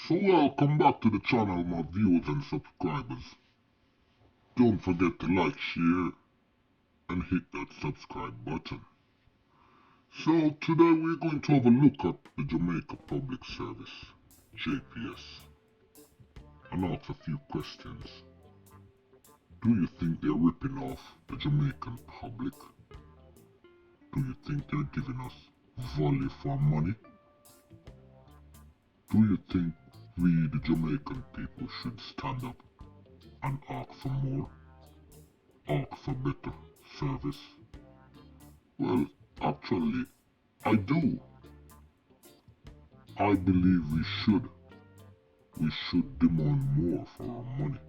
So welcome back to the channel, my viewers and subscribers. Don't forget to like, share and hit that subscribe button. So today we're going to have a look at the Jamaica Public Service, JPS, and ask a few questions. Do you think they're ripping off the Jamaican public? Do you think they're giving us value for money? Do you think we, the Jamaican people, should stand up and ask for more? Ask for better service? Well, actually, I do. I believe we should. We should demand more for our money.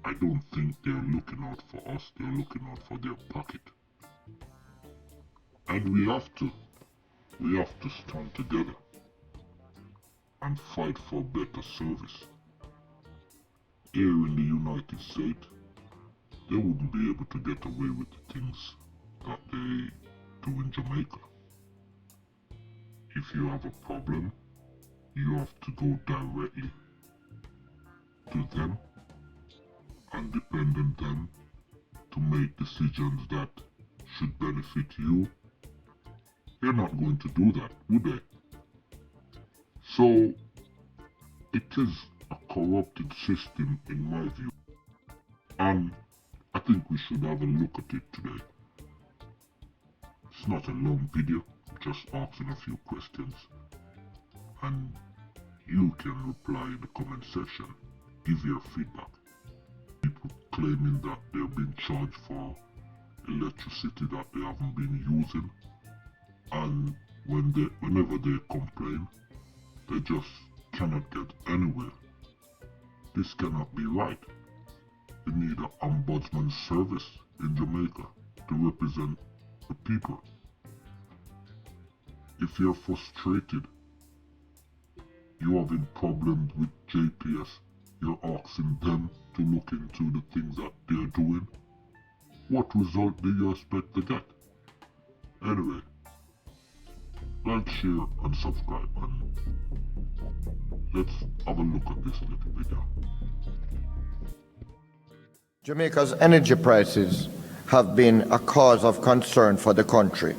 I don't think they're looking out for us, they're looking out for their pocket. And we have to stand together and fight for better service. Here in the United States, they wouldn't be able to get away with the things that they do in Jamaica. If you have a problem, you have to go directly to them and depend on them to make decisions that should benefit you. They're not going to do that, would they? So, it is a corrupted system in my view. And I think we should have a look at it today. It's not a long video, just asking a few questions. And you can reply in the comment section, give your feedback. People claiming that they're being charged for electricity that they haven't been using. And whenever they complain, they just cannot get anywhere. This cannot be right. We need an ombudsman service in Jamaica to represent the people. If you're frustrated, you're having problems with JPS, you're asking them to look into the things that they're doing, what result do you expect to get? Anyway, like, share and subscribe, and let's have a look at this little video. Jamaica's energy prices have been a cause of concern for the country,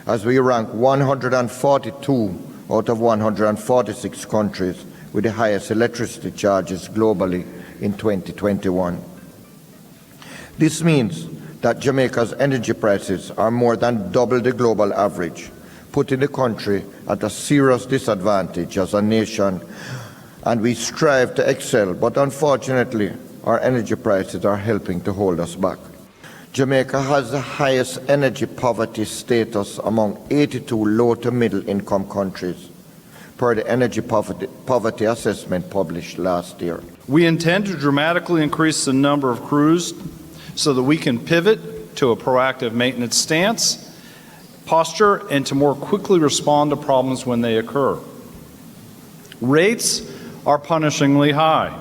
as we rank 142 out of 146 countries with the highest electricity charges globally in 2021. This means that Jamaica's energy prices are more than double the global average, putting the country at a serious disadvantage as a nation, and we strive to excel, but unfortunately, our energy prices are helping to hold us back. Jamaica has the highest energy poverty status among 82 low to middle income countries, per the energy poverty assessment published last year. We intend to dramatically increase the number of crews so that we can pivot to a proactive maintenance stance, posture, and to more quickly respond to problems when they occur. Rates are punishingly high.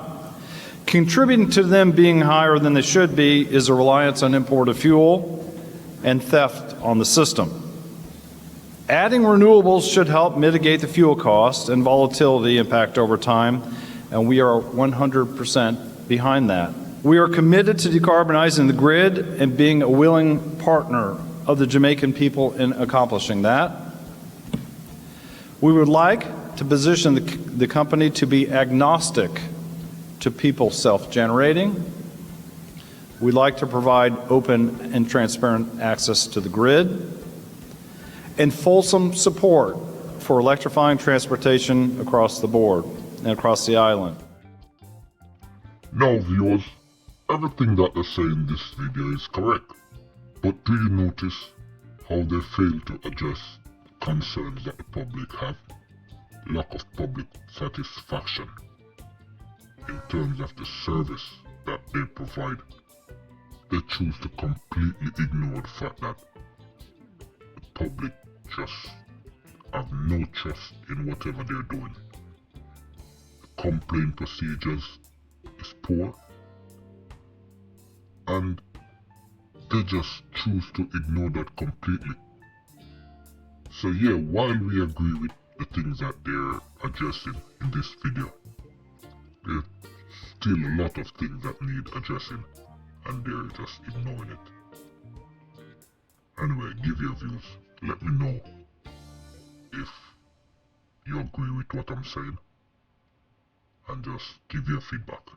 Contributing to them being higher than they should be is a reliance on imported fuel and theft on the system. Adding renewables should help mitigate the fuel cost and volatility impact over time, and we are 100% behind that. We are committed to decarbonizing the grid and being a willing partner of the Jamaican people in accomplishing that. We would like to position the company to be agnostic to people self-generating. We'd like to provide open and transparent access to the grid and fulsome support for electrifying transportation across the board and across the island. Now viewers, everything that they say in this video is correct. But do you notice how they fail to address concerns that the public have? Lack of public satisfaction in terms of the service that they provide. They choose to completely ignore the fact that the public just have no trust in whatever they're doing. The complaint procedures is poor, and they just choose to ignore that completely. So yeah, while we agree with the things that they're addressing in this video. There's still a lot of things that need addressing, and they're just ignoring it. Anyway, give your views. Let me know if you agree with what I'm saying, and just give your feedback.